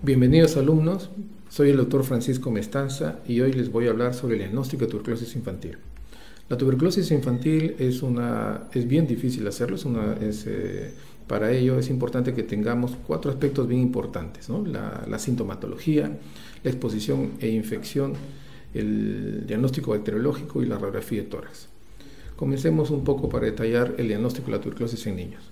Bienvenidos alumnos, soy el doctor Francisco Mestanza y hoy les voy a hablar sobre el diagnóstico de tuberculosis infantil. La tuberculosis infantil es bien difícil hacerlo, para ello es importante que tengamos 4 aspectos bien importantes, ¿no? La sintomatología, la exposición e infección, el diagnóstico bacteriológico y la radiografía de tórax. Comencemos un poco para detallar el diagnóstico de la tuberculosis en niños.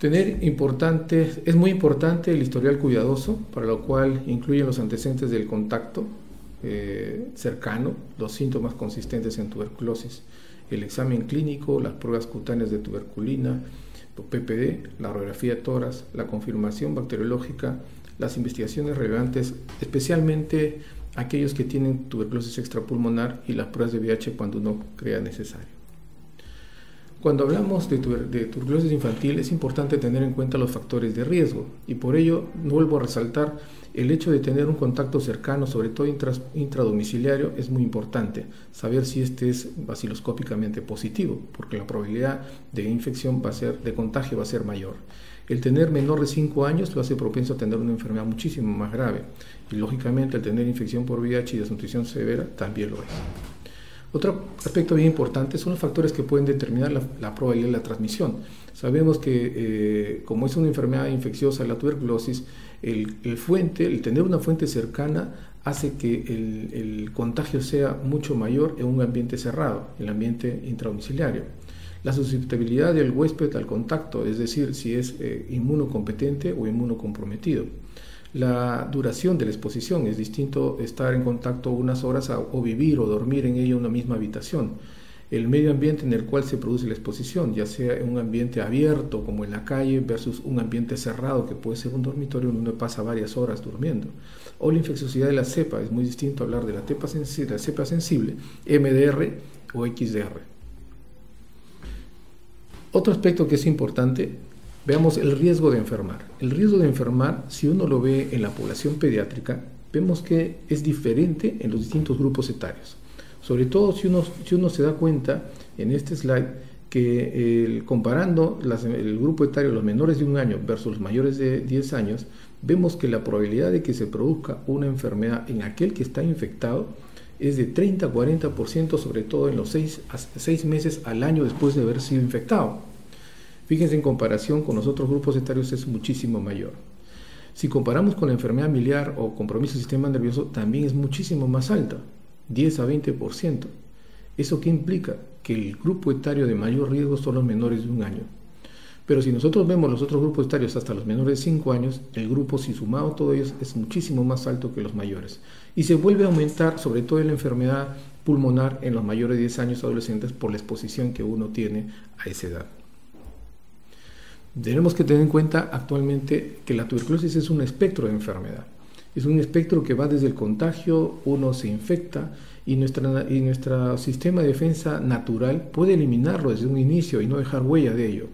Es muy importante el historial cuidadoso, para lo cual incluyen los antecedentes del contacto cercano, los síntomas consistentes en tuberculosis, el examen clínico, las pruebas cutáneas de tuberculina, PPD, la radiografía de tórax, la confirmación bacteriológica, las investigaciones relevantes, especialmente aquellos que tienen tuberculosis extrapulmonar y las pruebas de VIH cuando uno crea necesario. Cuando hablamos de tuberculosis infantil es importante tener en cuenta los factores de riesgo y por ello vuelvo a resaltar el hecho de tener un contacto cercano, sobre todo intradomiciliario, es muy importante. Saber si este es baciloscópicamente positivo, porque la probabilidad de infección de contagio va a ser mayor. El tener menor de 5 años lo hace propenso a tener una enfermedad muchísimo más grave y lógicamente el tener infección por VIH y desnutrición severa también lo es. Otro aspecto bien importante son los factores que pueden determinar la probabilidad de la transmisión. Sabemos que como es una enfermedad infecciosa, la tuberculosis, el tener una fuente cercana hace que el contagio sea mucho mayor en un ambiente cerrado, el ambiente intradomiciliario. La susceptibilidad del huésped al contacto, es decir, si es inmunocompetente o inmunocomprometido. La duración de la exposición, es distinto estar en contacto unas horas o vivir o dormir en ella una misma habitación. El medio ambiente en el cual se produce la exposición, ya sea en un ambiente abierto como en la calle versus un ambiente cerrado que puede ser un dormitorio donde uno pasa varias horas durmiendo. O la infecciosidad de la cepa, es muy distinto hablar de la cepa sensible, MDR o XDR. Otro aspecto que es importante, veamos el riesgo de enfermar. El riesgo de enfermar, si uno lo ve en la población pediátrica, vemos que es diferente en los distintos grupos etarios. Sobre todo si uno se da cuenta en este slide que comparando el grupo etario de los menores de 1 año versus los mayores de 10 años, vemos que la probabilidad de que se produzca una enfermedad en aquel que está infectado es de 30 a 40%, sobre todo en los 6 meses al año después de haber sido infectado. Fíjense, en comparación con los otros grupos etarios es muchísimo mayor. Si comparamos con la enfermedad miliar o compromiso del sistema nervioso, también es muchísimo más alta, 10 a 20%. ¿Eso qué implica? Que el grupo etario de mayor riesgo son los menores de 1 año. Pero si nosotros vemos los otros grupos etarios hasta los menores de 5 años, el grupo, si sumado todo ellos, es muchísimo más alto que los mayores. Y se vuelve a aumentar, sobre todo en la enfermedad pulmonar, en los mayores de 10 años adolescentes por la exposición que uno tiene a esa edad. Tenemos que tener en cuenta actualmente que la tuberculosis es un espectro de enfermedad. Es un espectro que va desde el contagio, uno se infecta y nuestro sistema de defensa natural puede eliminarlo desde un inicio y no dejar huella de ello.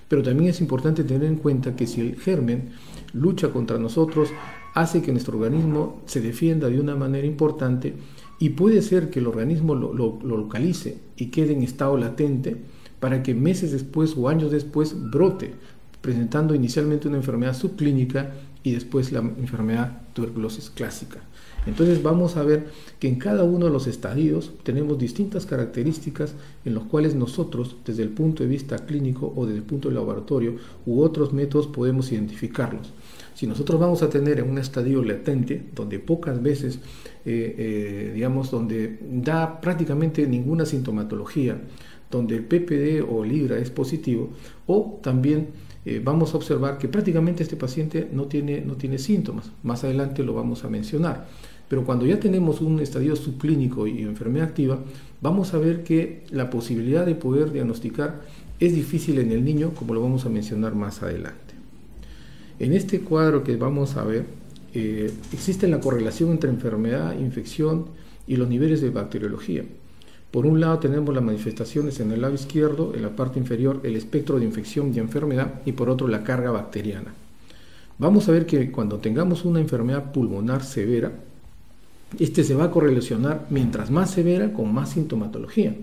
Pero también es importante tener en cuenta que si el germen lucha contra nosotros, hace que nuestro organismo se defienda de una manera importante y puede ser que el organismo lo localice y quede en estado latente para que meses después o años después brote, presentando inicialmente una enfermedad subclínica y después la enfermedad tuberculosis clásica. Entonces vamos a ver que en cada uno de los estadios tenemos distintas características en los cuales nosotros, desde el punto de vista clínico o desde el punto de laboratorio u otros métodos, podemos identificarlos. Si nosotros vamos a tener en un estadio latente, donde pocas veces, donde da prácticamente ninguna sintomatología, donde el PPD o el IGRA es positivo, o también vamos a observar que prácticamente este paciente no tiene síntomas. Más adelante lo vamos a mencionar. Pero cuando ya tenemos un estadio subclínico y enfermedad activa, vamos a ver que la posibilidad de poder diagnosticar es difícil en el niño, como lo vamos a mencionar más adelante. En este cuadro que vamos a ver, existe la correlación entre enfermedad, infección y los niveles de bacteriología. Por un lado tenemos las manifestaciones en el lado izquierdo, en la parte inferior, el espectro de infección y enfermedad, y por otro la carga bacteriana. Vamos a ver que cuando tengamos una enfermedad pulmonar severa, se va a correlacionar mientras más severa con más sintomatología.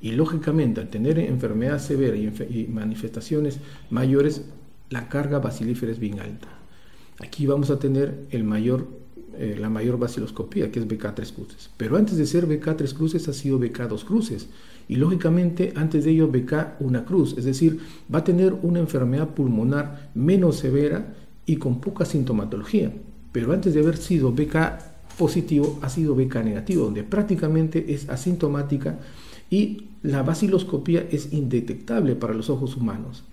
Y lógicamente al tener enfermedad severa y manifestaciones mayores, la carga bacilífera es bien alta. Aquí vamos a tener la mayor baciloscopía, que es BK3 cruces. Pero antes de ser BK3 cruces ha sido BK2 cruces. Y lógicamente antes de ello BK1 cruz, es decir, va a tener una enfermedad pulmonar menos severa y con poca sintomatología. Pero antes de haber sido BK positivo ha sido BK negativo, donde prácticamente es asintomática y la baciloscopía es indetectable para los ojos humanos.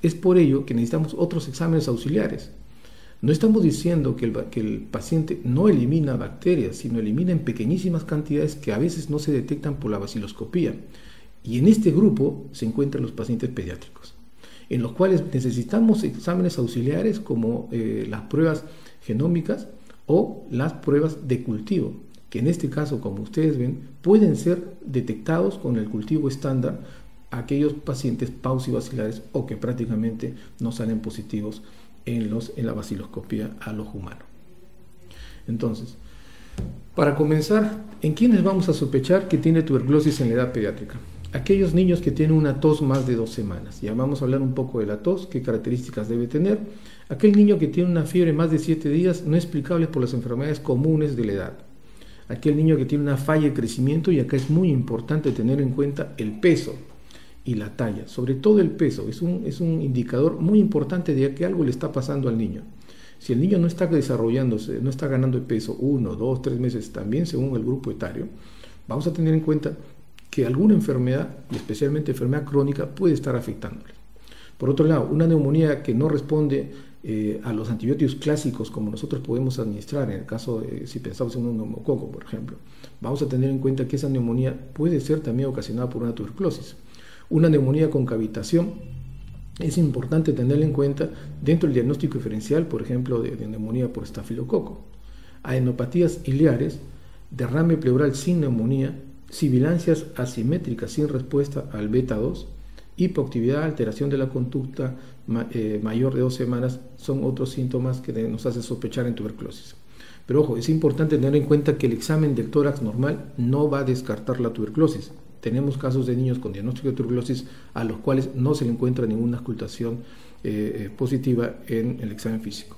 Es por ello que necesitamos otros exámenes auxiliares. No estamos diciendo que el paciente no elimina bacterias, sino elimina en pequeñísimas cantidades que a veces no se detectan por la baciloscopía. Y en este grupo se encuentran los pacientes pediátricos, en los cuales necesitamos exámenes auxiliares como las pruebas genómicas o las pruebas de cultivo, que en este caso, como ustedes ven, pueden ser detectados con el cultivo estándar aquellos pacientes paucibacilares o que prácticamente no salen positivos en la baciloscopía al ojo humano. Entonces, para comenzar, ¿en quiénes vamos a sospechar que tiene tuberculosis en la edad pediátrica? Aquellos niños que tienen una tos más de 2 semanas. Ya vamos a hablar un poco de la tos, qué características debe tener. Aquel niño que tiene una fiebre más de 7 días no explicable por las enfermedades comunes de la edad. Aquel niño que tiene una falla de crecimiento, y acá es muy importante tener en cuenta el peso y la talla, sobre todo el peso, es un indicador muy importante de que algo le está pasando al niño. Si el niño no está desarrollándose, no está ganando de peso 1, 2, 3 meses, también según el grupo etario, vamos a tener en cuenta que alguna enfermedad, y especialmente enfermedad crónica, puede estar afectándole. Por otro lado, una neumonía que no responde a los antibióticos clásicos como nosotros podemos administrar, en el caso de, si pensamos en un neumococo, por ejemplo, vamos a tener en cuenta que esa neumonía puede ser también ocasionada por una tuberculosis. Una neumonía con cavitación es importante tenerla en cuenta dentro del diagnóstico diferencial, por ejemplo, de neumonía por estafilococo. Adenopatías ileares, derrame pleural sin neumonía, sibilancias asimétricas sin respuesta al beta 2, hipoactividad, alteración de la conducta mayor de 2 semanas son otros síntomas que nos hacen sospechar en tuberculosis. Pero ojo, es importante tener en cuenta que el examen del tórax normal no va a descartar la tuberculosis. Tenemos casos de niños con diagnóstico de tuberculosis a los cuales no se le encuentra ninguna auscultación positiva en el examen físico.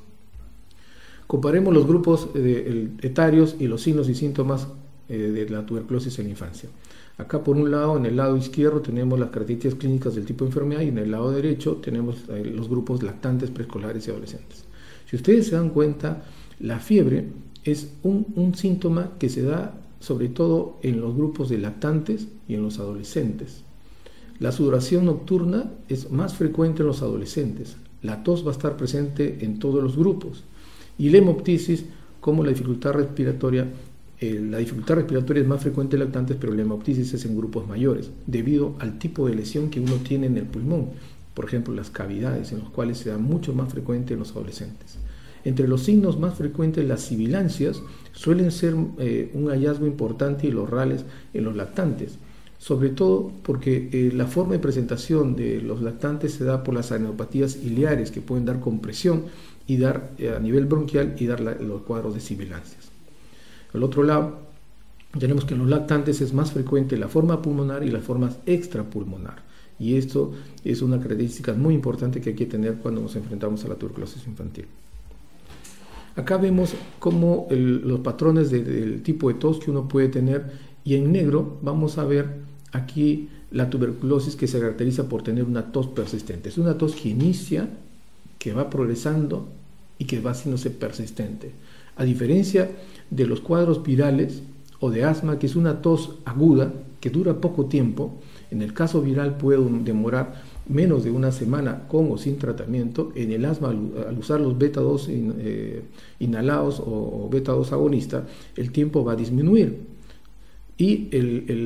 Comparemos los grupos etarios y los signos y síntomas de la tuberculosis en la infancia. Acá por un lado, en el lado izquierdo tenemos las características clínicas del tipo de enfermedad y en el lado derecho tenemos los grupos lactantes, preescolares y adolescentes. Si ustedes se dan cuenta, la fiebre es un síntoma que se da sobre todo en los grupos de lactantes y en los adolescentes. La sudoración nocturna es más frecuente en los adolescentes. La tos va a estar presente en todos los grupos. Y la hemoptisis, como la dificultad respiratoria es más frecuente en lactantes, pero la hemoptisis es en grupos mayores, debido al tipo de lesión que uno tiene en el pulmón. Por ejemplo, las cavidades, en los cuales se da mucho más frecuente en los adolescentes. Entre los signos más frecuentes, las sibilancias suelen ser un hallazgo importante y los rales en los lactantes, sobre todo porque la forma de presentación de los lactantes se da por las adenopatías ileares que pueden dar compresión y dar a nivel bronquial y dar los cuadros de sibilancias. Al otro lado, tenemos que en los lactantes es más frecuente la forma pulmonar y las formas extrapulmonar. Y esto es una característica muy importante que hay que tener cuando nos enfrentamos a la tuberculosis infantil. Acá vemos cómo los patrones del tipo de tos que uno puede tener, y en negro vamos a ver aquí la tuberculosis que se caracteriza por tener una tos persistente. Es una tos que inicia, que va progresando y que va haciéndose persistente. A diferencia de los cuadros virales o de asma, que es una tos aguda que dura poco tiempo, en el caso viral puede demorar menos de una semana con o sin tratamiento. En el asma, al usar los beta 2 inhalados o beta 2 agonista, el tiempo va a disminuir. Y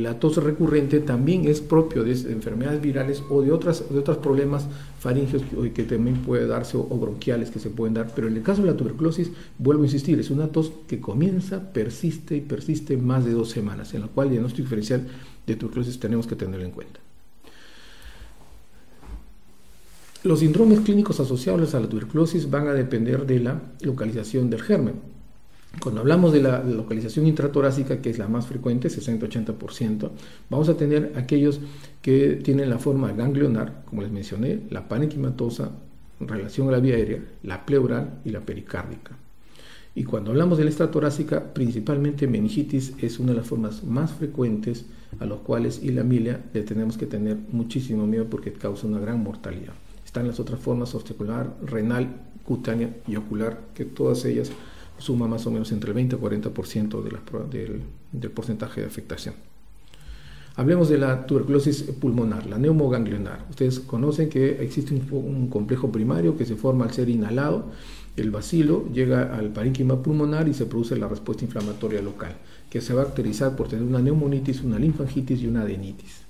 la tos recurrente también es propio de enfermedades virales o de otros problemas faríngeos que también puede darse o bronquiales que se pueden dar. Pero en el caso de la tuberculosis, vuelvo a insistir, es una tos que comienza, persiste y persiste más de 2 semanas, en la cual el diagnóstico diferencial de tuberculosis tenemos que tenerlo en cuenta. Los síndromes clínicos asociados a la tuberculosis van a depender de la localización del germen. Cuando hablamos de la localización intratorácica, que es la más frecuente, 60-80%, vamos a tener aquellos que tienen la forma ganglionar, como les mencioné, la parenquimatosa, en relación a la vía aérea, la pleural y la pericárdica. Y cuando hablamos de la extratorácica, principalmente meningitis es una de las formas más frecuentes a los cuales y la milia le tenemos que tener muchísimo miedo porque causa una gran mortalidad. Están las otras formas osteocular, renal, cutánea y ocular, que todas ellas suman más o menos entre el 20 y 40% del porcentaje de afectación. Hablemos de la tuberculosis pulmonar, la neumoganglionar. Ustedes conocen que existe un complejo primario que se forma al ser inhalado. El bacilo llega al parénquima pulmonar y se produce la respuesta inflamatoria local, que se va a caracterizar por tener una neumonitis, una linfangitis y una adenitis.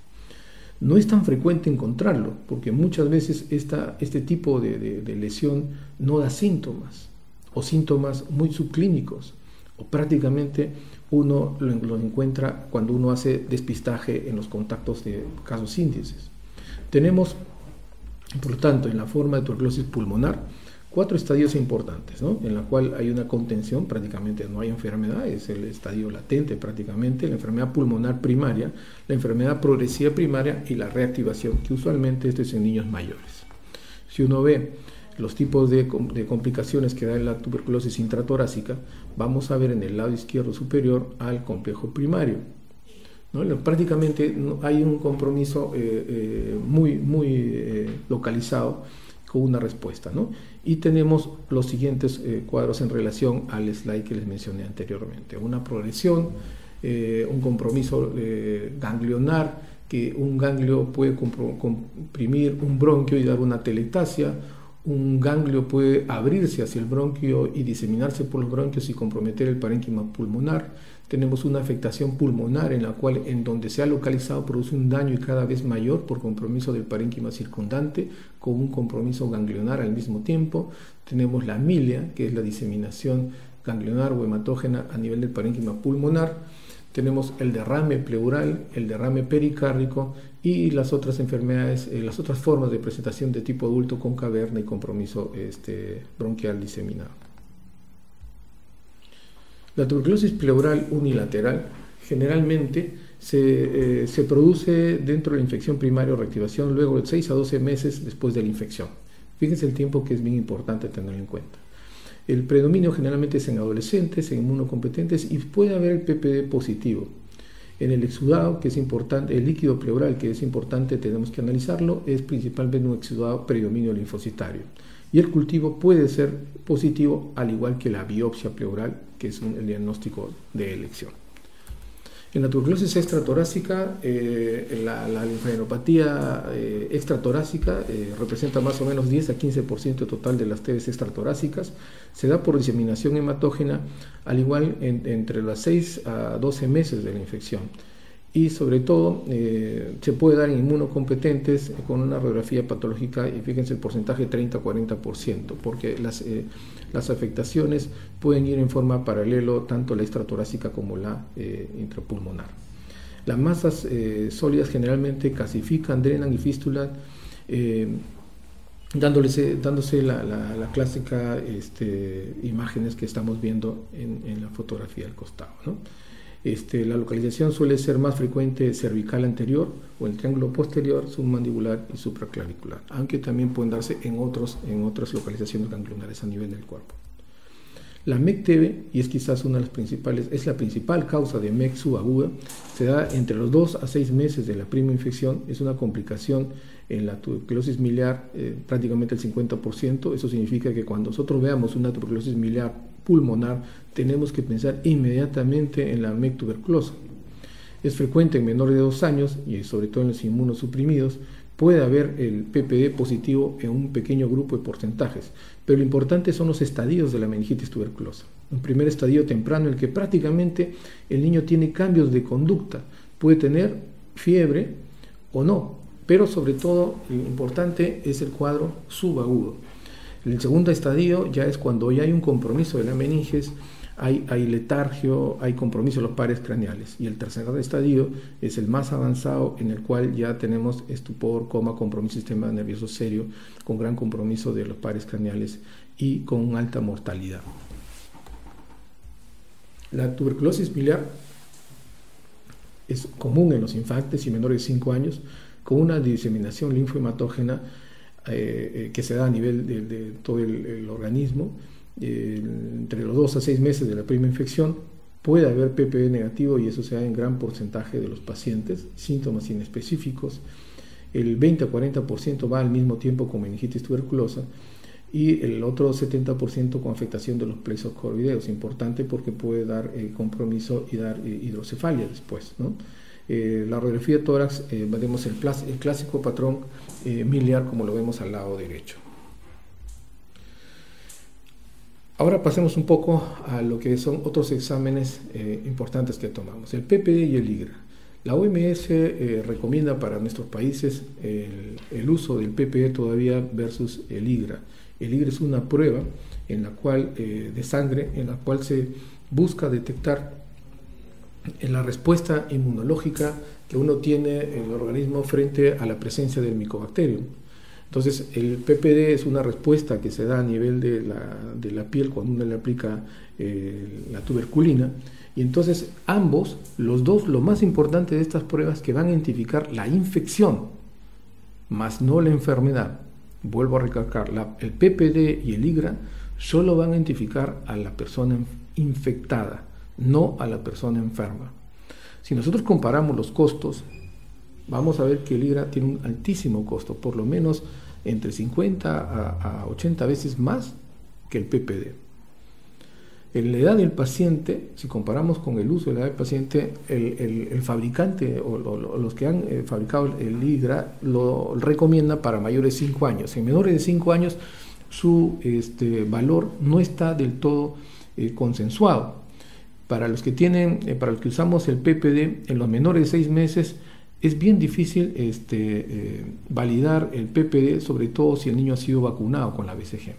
No es tan frecuente encontrarlo, porque muchas veces este tipo de lesión no da síntomas, o síntomas muy subclínicos, o prácticamente uno lo encuentra cuando uno hace despistaje en los contactos de casos índices. Tenemos, por lo tanto, en la forma de tuberculosis pulmonar, 4 estadios importantes, ¿no? En la cual hay una contención, prácticamente no hay enfermedad, es el estadio latente prácticamente, la enfermedad pulmonar primaria, la enfermedad progresiva primaria y la reactivación, que usualmente esto es en niños mayores. Si uno ve los tipos de complicaciones que da en la tuberculosis intratorácica, vamos a ver en el lado izquierdo superior al complejo primario, ¿no? Prácticamente hay un compromiso muy localizado con una respuesta, ¿no? Y tenemos los siguientes cuadros en relación al slide que les mencioné anteriormente. Una progresión, un compromiso ganglionar, que un ganglio puede comprimir un bronquio y dar una telectasia. Un ganglio puede abrirse hacia el bronquio y diseminarse por los bronquios y comprometer el parénquima pulmonar. Tenemos una afectación pulmonar en la cual, en donde se ha localizado, produce un daño y cada vez mayor por compromiso del parénquima circundante, con un compromiso ganglionar al mismo tiempo. Tenemos la milia, que es la diseminación ganglionar o hematógena a nivel del parénquima pulmonar. Tenemos el derrame pleural, el derrame pericárdico y las otras enfermedades, las otras formas de presentación de tipo adulto con caverna y compromiso bronquial diseminado. La tuberculosis pleural unilateral generalmente se produce dentro de la infección primaria o reactivación luego de 6 a 12 meses después de la infección. Fíjense el tiempo, que es bien importante tenerlo en cuenta. El predominio generalmente es en adolescentes, en inmunocompetentes, y puede haber el PPD positivo. En el exudado, que es importante, el líquido pleural, que es importante, tenemos que analizarlo, es principalmente un exudado predominio linfocitario. Y el cultivo puede ser positivo, al igual que la biopsia pleural, que es el diagnóstico de elección. En la tuberculosis extratorácica, la linfadenopatía extratorácica representa más o menos 10 a 15% total de las TBs extratorácicas. Se da por diseminación hematógena, al igual entre las 6 a 12 meses de la infección. Y sobre todo se puede dar en inmunocompetentes con una radiografía patológica, y fíjense el porcentaje 30 a 40%, porque las afectaciones pueden ir en forma paralela, tanto la extratorácica como la intrapulmonar. Las masas sólidas generalmente calcifican, drenan y fístulan, dándose la clásica imágenes que estamos viendo en la fotografía al costado, ¿no? La localización suele ser más frecuente cervical anterior o el triángulo posterior, submandibular y supraclavicular, aunque también pueden darse en otras localizaciones ganglionares a nivel del cuerpo. La MEC-TB, y es quizás una de las principales, es la principal causa de MEC subaguda, se da entre los 2 a 6 meses de la primera infección, es una complicación en la tuberculosis miliar, prácticamente el 50%. Eso significa que cuando nosotros veamos una tuberculosis miliar pulmonar, tenemos que pensar inmediatamente en la MEC tuberculosa. Es frecuente en menores de 2 años y sobre todo en los inmunosuprimidos. Puede haber el PPD positivo en un pequeño grupo de porcentajes, pero lo importante son los estadios de la meningitis tuberculosa. Un primer estadio temprano en el que prácticamente el niño tiene cambios de conducta, puede tener fiebre o no, pero sobre todo lo importante es el cuadro subagudo. El segundo estadio ya es cuando ya hay un compromiso de la meninges, hay letargio, hay compromiso de los pares craneales. Y el tercer estadio es el más avanzado, en el cual ya tenemos estupor, coma, compromiso del sistema nervioso serio, con gran compromiso de los pares craneales y con alta mortalidad. La tuberculosis miliar es común en los infantes y menores de 5 años, con una diseminación linfohematógena que se da a nivel de todo el organismo, entre los 2 a 6 meses de la primera infección, puede haber PPD negativo, y eso se da en gran porcentaje de los pacientes, síntomas inespecíficos. El 20 a 40% va al mismo tiempo con meningitis tuberculosa, y el otro 70% con afectación de los plexos coroideos, importante porque puede dar compromiso y dar hidrocefalia después, ¿no? La radiografía de tórax, vemos el clásico patrón miliar, como lo vemos al lado derecho. Ahora pasemos un poco a lo que son otros exámenes importantes que tomamos, el PPD y el IGRA. La OMS recomienda para nuestros países el uso del PPD todavía versus el IGRA. El IGRA es una prueba en la cual, de sangre, en la cual se busca detectar la respuesta inmunológica que uno tiene en el organismo frente a la presencia del Mycobacterium. Entonces, el PPD es una respuesta que se da a nivel de la piel cuando uno le aplica la tuberculina. Y entonces ambos, los dos, lo más importante de estas pruebas, que van a identificar la infección, más no la enfermedad. Vuelvo a recalcar, el PPD y el IGRA solo van a identificar a la persona infectada, no a la persona enferma. Si nosotros comparamos los costos, vamos a ver que el IGRA tiene un altísimo costo, por lo menos entre 50 a 80 veces más que el PPD. En la edad del paciente, si comparamos con el uso de la edad del paciente, el fabricante o los que han fabricado el IGRA lo recomienda para mayores de 5 años. En menores de 5 años su valor no está del todo consensuado. Para los que usamos el PPD, en los menores de 6 meses es bien difícil validar el PPD, sobre todo si el niño ha sido vacunado con la BCG.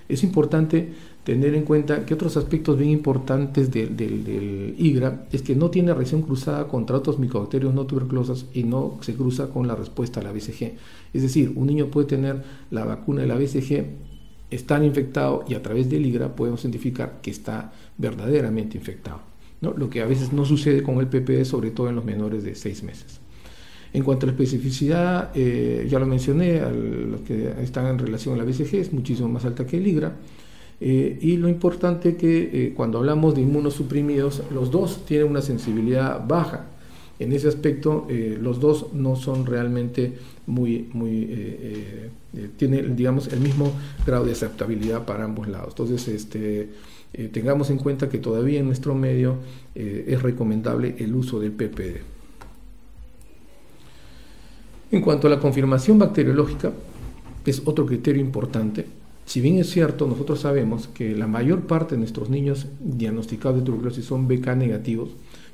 Es importante tener en cuenta que otros aspectos bien importantes del IGRA es que no tiene reacción cruzada contra otros micobacterios no tuberculosos y no se cruza con la respuesta a la BCG. Es decir, un niño puede tener la vacuna de la BCG, estar infectado, y a través del IGRA podemos identificar que está verdaderamente infectado, ¿no? Lo que a veces no sucede con el PPD, sobre todo en los menores de 6 meses. En cuanto a la especificidad, ya lo mencioné, los que están en relación a la BCG es muchísimo más alta que el IGRA. Y lo importante que cuando hablamos de inmunosuprimidos, los dos tienen una sensibilidad baja. En ese aspecto, los dos no son realmente tienen, digamos, el mismo grado de aceptabilidad para ambos lados. Entonces, tengamos en cuenta que todavía en nuestro medio es recomendable el uso del PPD. En cuanto a la confirmación bacteriológica, es otro criterio importante. Si bien es cierto, nosotros sabemos que la mayor parte de nuestros niños diagnosticados de tuberculosis son BK negativos,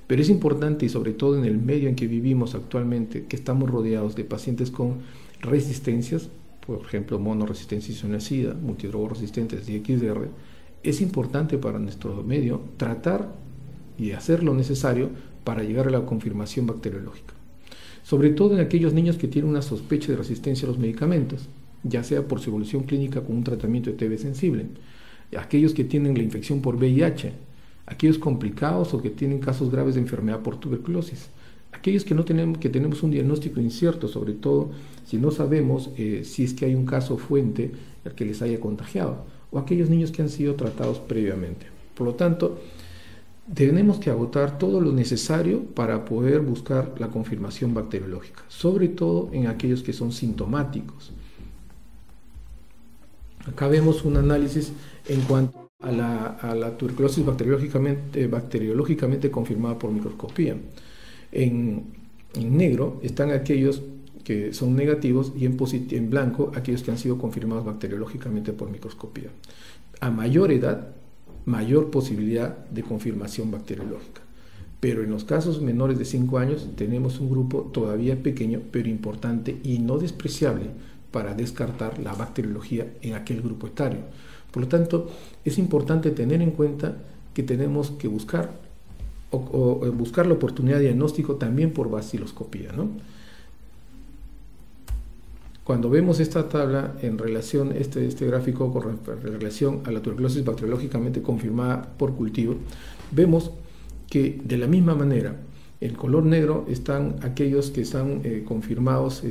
pero es importante, y sobre todo en el medio en que vivimos actualmente, que estamos rodeados de pacientes con resistencias, por ejemplo, monoresistencia isoniazida, multidrogoresistentes y XDR, es importante para nuestro medio tratar y hacer lo necesario para llegar a la confirmación bacteriológica. Sobre todo en aquellos niños que tienen una sospecha de resistencia a los medicamentos, ya sea por su evolución clínica con un tratamiento de TB sensible, aquellos que tienen la infección por VIH, aquellos complicados o que tienen casos graves de enfermedad por tuberculosis, aquellos que tenemos un diagnóstico incierto, sobre todo si no sabemos si es que hay un caso fuente al que les haya contagiado, o aquellos niños que han sido tratados previamente. Por lo tanto, tenemos que agotar todo lo necesario para poder buscar la confirmación bacteriológica, sobre todo en aquellos que son sintomáticos. Acá vemos un análisis en cuanto a la tuberculosis bacteriológicamente confirmada por microscopía. En negro están aquellos que son negativos y en blanco aquellos que han sido confirmados bacteriológicamente por microscopía. A mayor edad, mayor posibilidad de confirmación bacteriológica. Pero en los casos menores de 5 años tenemos un grupo todavía pequeño, pero importante y no despreciable para descartar la bacteriología en aquel grupo etario. Por lo tanto, es importante tener en cuenta que tenemos que buscar la oportunidad de diagnóstico también por baciloscopía, ¿no? Cuando vemos esta tabla en relación, este gráfico con relación a la tuberculosis bacteriológicamente confirmada por cultivo, vemos que de la misma manera, en color negro están aquellos que están confirmados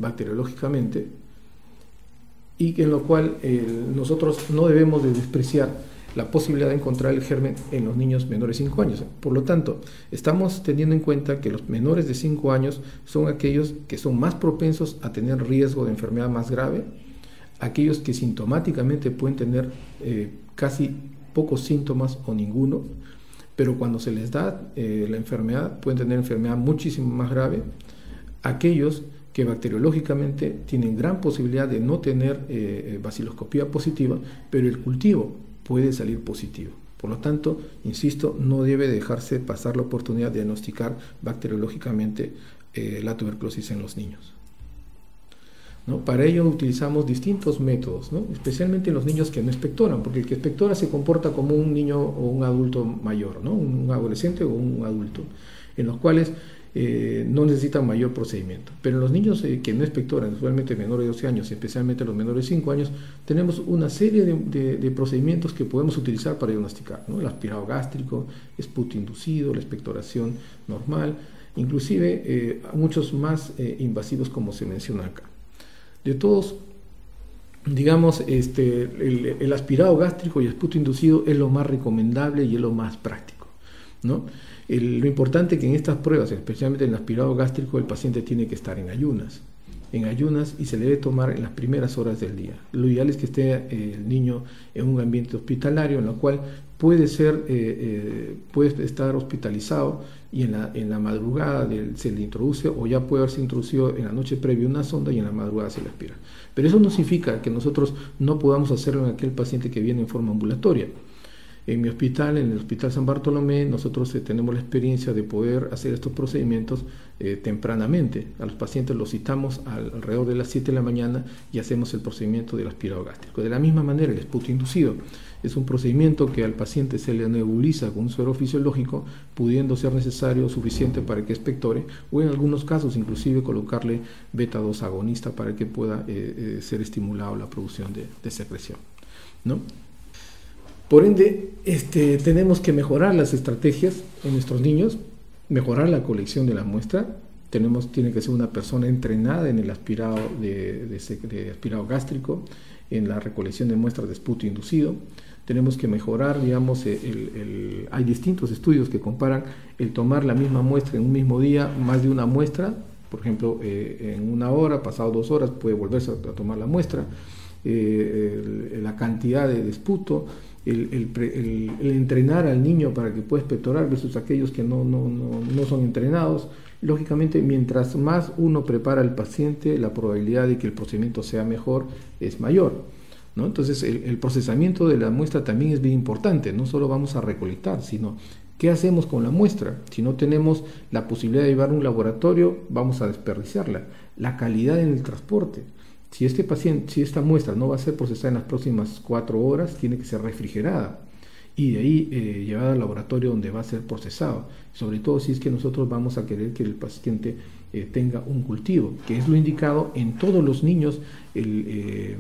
bacteriológicamente, y en lo cual nosotros no debemos de despreciar la posibilidad de encontrar el germen en los niños menores de 5 años. Por lo tanto, estamos teniendo en cuenta que los menores de 5 años son aquellos que son más propensos a tener riesgo de enfermedad más grave, aquellos que sintomáticamente pueden tener casi pocos síntomas o ninguno, pero cuando se les da la enfermedad pueden tener enfermedad muchísimo más grave, aquellos que bacteriológicamente tienen gran posibilidad de no tener baciloscopía positiva, pero el cultivo puede salir positivo. Por lo tanto, insisto, no debe dejarse pasar la oportunidad de diagnosticar bacteriológicamente la tuberculosis en los niños, ¿no? Para ello utilizamos distintos métodos, ¿no? Especialmente en los niños que no expectoran, porque el que expectora se comporta como un niño o un adulto mayor, ¿no? Un adolescente o un adulto, en los cuales no necesitan mayor procedimiento. Pero en los niños que no expectoran, usualmente menores de 12 años, especialmente los menores de 5 años, tenemos una serie de procedimientos que podemos utilizar para diagnosticar, ¿no? El aspirado gástrico, esputo inducido, la expectoración normal, inclusive muchos más invasivos como se menciona acá. De todos, digamos, el aspirado gástrico y el esputo inducido es lo más recomendable y es lo más práctico, ¿no? Lo importante es que en estas pruebas, especialmente en el aspirado gástrico, el paciente tiene que estar en ayunas y se le debe tomar en las primeras horas del día. Lo ideal es que esté el niño en un ambiente hospitalario en el cual puede estar hospitalizado y en la madrugada se le introduce, o ya puede haberse introducido en la noche previa una sonda y en la madrugada se le aspira. Pero eso no significa que nosotros no podamos hacerlo en aquel paciente que viene en forma ambulatoria. En mi hospital, en el Hospital San Bartolomé, nosotros tenemos la experiencia de poder hacer estos procedimientos tempranamente. A los pacientes los citamos alrededor de las 7 de la mañana y hacemos el procedimiento del aspirado gástrico. De la misma manera, el esputo inducido es un procedimiento que al paciente se le nebuliza con un suero fisiológico, pudiendo ser necesario o suficiente para que expectore, o en algunos casos inclusive colocarle beta-2 agonista para que pueda ser estimulado la producción de secreción, ¿no? Por ende, tenemos que mejorar las estrategias en nuestros niños, mejorar la colección de la muestra. Tiene que ser una persona entrenada en el aspirado de aspirado gástrico, en la recolección de muestras de esputo inducido. Tenemos que mejorar, digamos, hay distintos estudios que comparan el tomar la misma muestra en un mismo día, más de una muestra, por ejemplo, en una hora, pasado 2 horas, puede volverse a tomar la muestra, la cantidad de esputo, el entrenar al niño para que pueda expectorar versus aquellos que no son entrenados. Lógicamente, mientras más uno prepara al paciente, la probabilidad de que el procedimiento sea mejor es mayor, ¿no? Entonces, el procesamiento de la muestra también es bien importante. No solo vamos a recolectar, sino ¿qué hacemos con la muestra? Si no tenemos la posibilidad de llevar a un laboratorio, vamos a desperdiciarla. La calidad en el transporte. Si esta muestra no va a ser procesada en las próximas 4 horas, tiene que ser refrigerada y de ahí llevada al laboratorio donde va a ser procesado. Sobre todo si es que nosotros vamos a querer que el paciente tenga un cultivo, que es lo indicado en todos los niños, el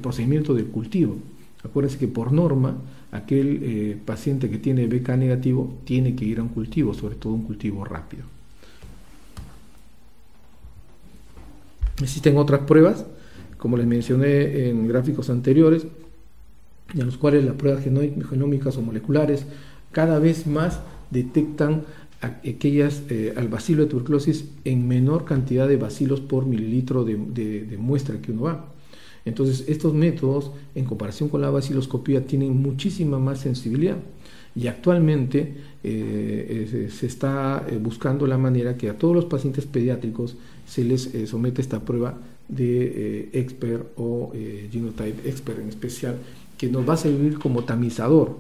procedimiento del cultivo. Acuérdense que por norma, aquel paciente que tiene BK negativo tiene que ir a un cultivo, sobre todo un cultivo rápido. Existen otras pruebas, como les mencioné en gráficos anteriores, en los cuales las pruebas genómicas o moleculares cada vez más detectan al bacilo de tuberculosis en menor cantidad de bacilos por mililitro de muestra que uno va. Entonces, estos métodos, en comparación con la baciloscopía, tienen muchísima más sensibilidad. Y actualmente se está buscando la manera que a todos los pacientes pediátricos se les somete esta prueba de ExPER o Genotype ExPER en especial, que nos va a servir como tamizador,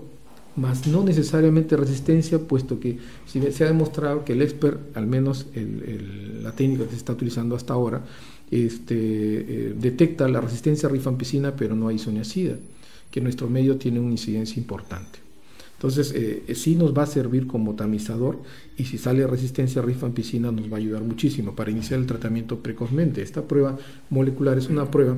más no necesariamente resistencia, puesto que se ha demostrado que el ExPER, al menos la técnica que se está utilizando hasta ahora, detecta la resistencia a rifampicina, pero no a isoniazida, que en nuestro medio tiene una incidencia importante. Entonces, sí nos va a servir como tamizador, y si sale resistencia a rifampicina nos va a ayudar muchísimo para iniciar el tratamiento precozmente. Esta prueba molecular es una prueba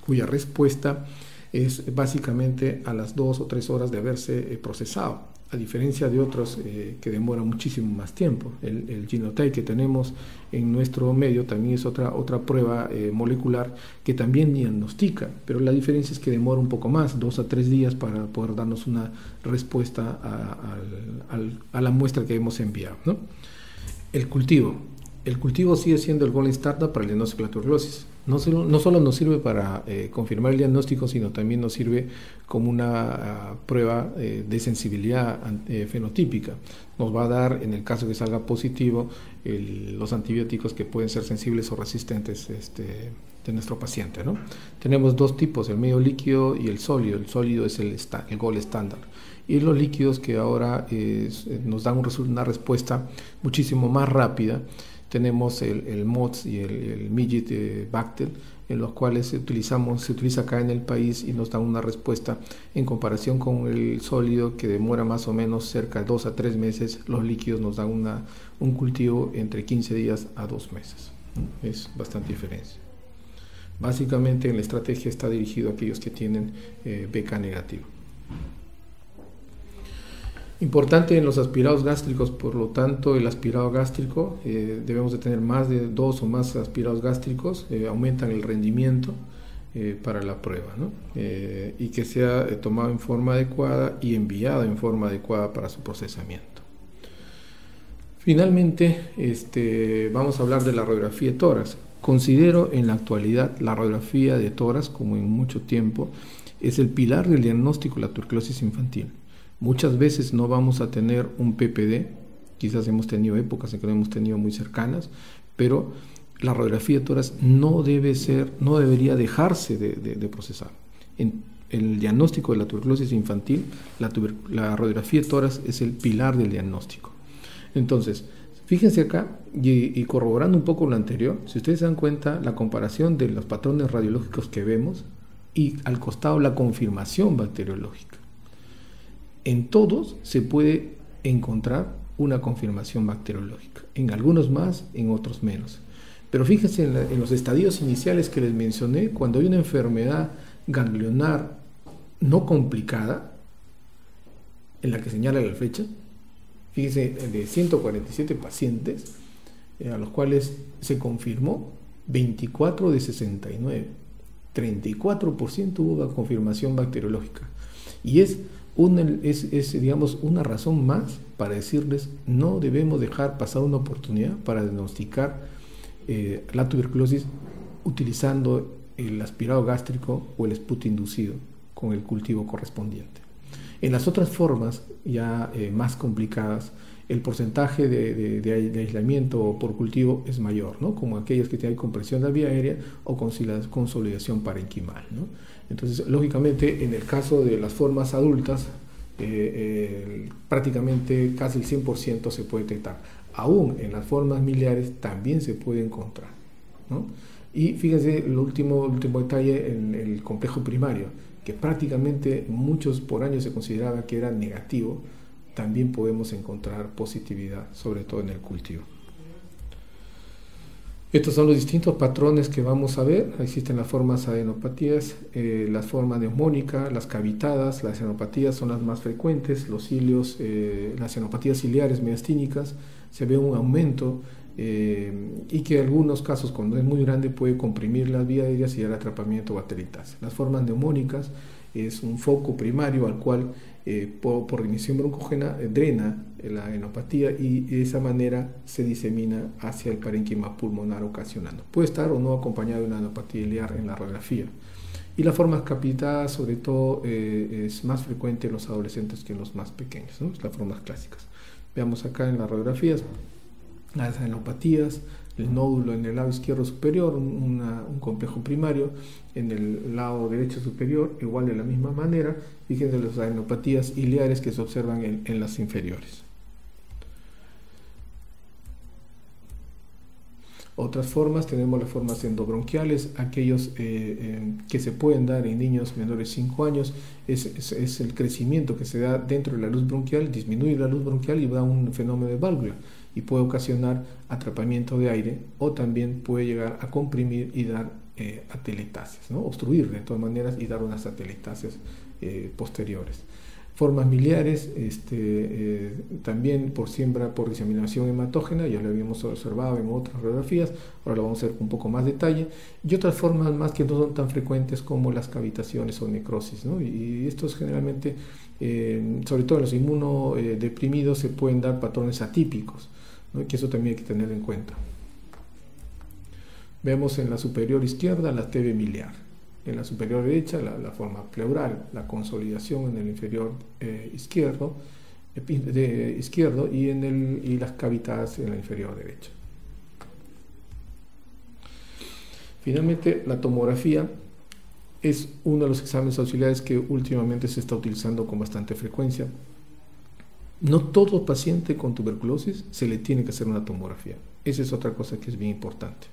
cuya respuesta es básicamente a las 2 o 3 horas de haberse procesado. a diferencia de otros que demoran muchísimo más tiempo. El genotype que tenemos en nuestro medio también es otra prueba molecular que también diagnostica, pero la diferencia es que demora un poco más, 2 a 3 días para poder darnos una respuesta a la muestra que hemos enviado, ¿no? El cultivo sigue siendo el gold standard para el diagnóstico de la tuberculosis. No solo nos sirve para confirmar el diagnóstico, sino también nos sirve como una prueba de sensibilidad fenotípica. Nos va a dar, en el caso que salga positivo, los antibióticos que pueden ser sensibles o resistentes de nuestro paciente, ¿no? Tenemos 2 tipos, el medio líquido y el sólido. El sólido es el gold estándar. Y los líquidos que ahora nos dan una respuesta muchísimo más rápida. Tenemos el MOTS y el MIGIT Bactel, en los cuales se utiliza acá en el país y nos dan una respuesta en comparación con el sólido, que demora más o menos cerca de 2 a 3 meses. Los líquidos nos dan un cultivo entre 15 días a 2 meses. Es bastante diferencia. Básicamente en la estrategia está dirigido a aquellos que tienen BK negativo. Importante en los aspirados gástricos, por lo tanto, el aspirado gástrico, debemos de tener más de 2 o más aspirados gástricos, aumentan el rendimiento para la prueba, ¿no? Y que sea tomado en forma adecuada y enviado en forma adecuada para su procesamiento. Finalmente, vamos a hablar de la radiografía de tórax. Considero en la actualidad la radiografía de tórax, como en mucho tiempo, es el pilar del diagnóstico de la tuberculosis infantil. Muchas veces no vamos a tener un PPD, quizás hemos tenido épocas en que lo hemos tenido muy cercanas, pero la radiografía de tórax no debería dejarse de procesar. En el diagnóstico de la tuberculosis infantil, la radiografía de tórax es el pilar del diagnóstico. Entonces, fíjense acá, y corroborando un poco lo anterior, si ustedes se dan cuenta, la comparación de los patrones radiológicos que vemos y al costado la confirmación bacteriológica. En todos se puede encontrar una confirmación bacteriológica, en algunos más, en otros menos. Pero fíjense en los estadios iniciales que les mencioné, cuando hay una enfermedad ganglionar no complicada, en la que señala la flecha, fíjense, de 147 pacientes, a los cuales se confirmó 24 de 69, 34% hubo confirmación bacteriológica. Y es digamos, una razón más para decirles: no debemos dejar pasar una oportunidad para diagnosticar la tuberculosis utilizando el aspirado gástrico o el SPUT inducido con el cultivo correspondiente. En las otras formas ya más complicadas, el porcentaje de aislamiento por cultivo es mayor, ¿no? Como aquellas que tienen compresión de la vía aérea o consolidación parenquimal, ¿no? Entonces, lógicamente, en el caso de las formas adultas, prácticamente casi el 100% se puede detectar. Aún en las formas miliares también se puede encontrar, ¿no? Y fíjense el último detalle en el complejo primario, que prácticamente muchos por año se consideraba que era negativo. También podemos encontrar positividad, sobre todo en el cultivo. Estos son los distintos patrones que vamos a ver. Existen las formas adenopatías, las formas neumónicas, las cavitadas. Las adenopatías son las más frecuentes, los cilios, las adenopatías ciliares mediastínicas, se ve un aumento y que en algunos casos, cuando es muy grande, puede comprimir las vías aéreas y dar atrapamiento bacteritas. Las formas neumónicas es un foco primario al cual por emisión broncógena drena la adenopatía y de esa manera se disemina hacia el parénquima pulmonar ocasionando. Puede estar o no acompañado de una adenopatía ileal en la radiografía. Y las formas capitadas, sobre todo, es más frecuente en los adolescentes que en los más pequeños, ¿no? Las formas clásicas. Veamos acá en las radiografías las adenopatías, el nódulo en el lado izquierdo superior, un complejo primario, en el lado derecho superior, igual de la misma manera. Fíjense las adenopatías ileares que se observan en las inferiores. Otras formas, tenemos las formas endobronquiales, aquellos que se pueden dar en niños menores de 5 años, es el crecimiento que se da dentro de la luz bronquial, disminuye la luz bronquial y da un fenómeno de válvula y puede ocasionar atrapamiento de aire o también puede llegar a comprimir y dar atelectasias, ¿no? Obstruir de todas maneras y dar unas atelectasias posteriores. Formas miliares, también por siembra por diseminación hematógena, ya lo habíamos observado en otras radiografías, ahora lo vamos a ver con un poco más detalle, y otras formas más que no son tan frecuentes como las cavitaciones o necrosis, ¿no? Y estos generalmente, sobre todo en los inmunodeprimidos, se pueden dar patrones atípicos, ¿no? Que eso también hay que tener en cuenta. Vemos en la superior izquierda la TV miliar. En la superior derecha la forma pleural, la consolidación en el inferior izquierdo y las cavidades en la inferior derecha. Finalmente, la tomografía es uno de los exámenes auxiliares que últimamente se está utilizando con bastante frecuencia. No todo paciente con tuberculosis se le tiene que hacer una tomografía. Esa es otra cosa que es bien importante.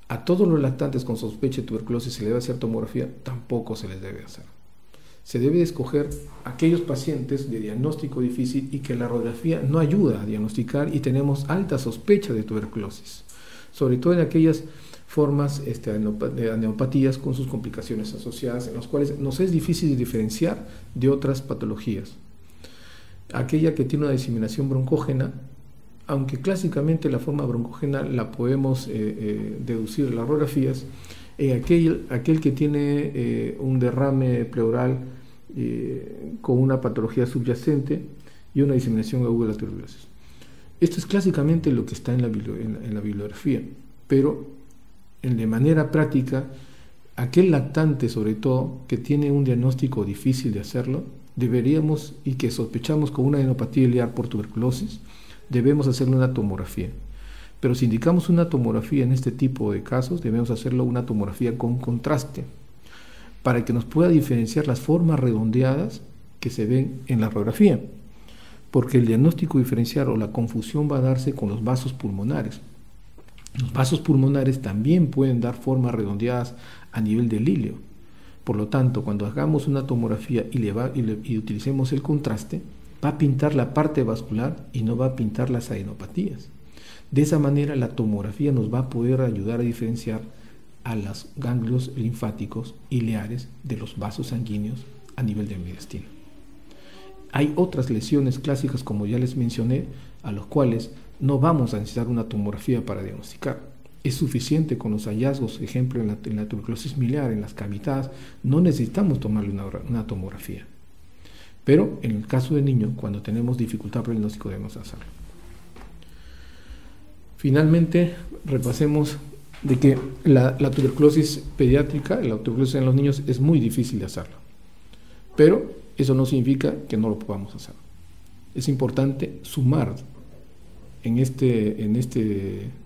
A todos los lactantes con sospecha de tuberculosis se le debe hacer tomografía, tampoco se les debe hacer. Se debe escoger aquellos pacientes de diagnóstico difícil y que la radiografía no ayuda a diagnosticar y tenemos alta sospecha de tuberculosis, sobre todo en aquellas formas de aneopatías con sus complicaciones asociadas, en las cuales nos es difícil diferenciar de otras patologías. Aquella que tiene una diseminación broncógena, aunque clásicamente la forma broncógena la podemos deducir de las radiografías, aquel que tiene un derrame pleural con una patología subyacente y una diseminación aguda de la tuberculosis. Esto es clásicamente lo que está en la bibliografía, pero de manera práctica, aquel lactante sobre todo que tiene un diagnóstico difícil de hacerlo, deberíamos, y que sospechamos con una adenopatía ileal por tuberculosis, debemos hacerle una tomografía. Pero si indicamos una tomografía en este tipo de casos, debemos hacerlo una tomografía con contraste, para que nos pueda diferenciar las formas redondeadas que se ven en la radiografía, porque el diagnóstico diferencial o la confusión va a darse con los vasos pulmonares. Los vasos pulmonares también pueden dar formas redondeadas a nivel del ilio. Por lo tanto, cuando hagamos una tomografía y utilicemos el contraste, va a pintar la parte vascular y no va a pintar las adenopatías. De esa manera la tomografía nos va a poder ayudar a diferenciar a los ganglios linfáticos ileares de los vasos sanguíneos a nivel del mediastino. Hay otras lesiones clásicas, como ya les mencioné, a los cuales no vamos a necesitar una tomografía para diagnosticar. Es suficiente con los hallazgos, ejemplo en la tuberculosis miliar, en las cavidades, no necesitamos tomarle una tomografía. Pero en el caso de niños, cuando tenemos dificultad para el diagnóstico, debemos hacerlo. Finalmente, repasemos de que la tuberculosis pediátrica, la tuberculosis en los niños, es muy difícil de hacerlo. Pero eso no significa que no lo podamos hacer. Es importante sumar en esta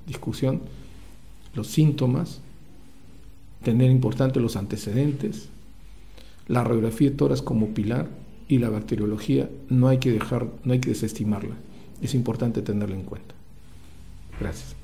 discusión los síntomas, tener importante los antecedentes, la radiografía de tórax como pilar, y la bacteriología no hay que desestimarla. Es importante tenerla en cuenta. Gracias.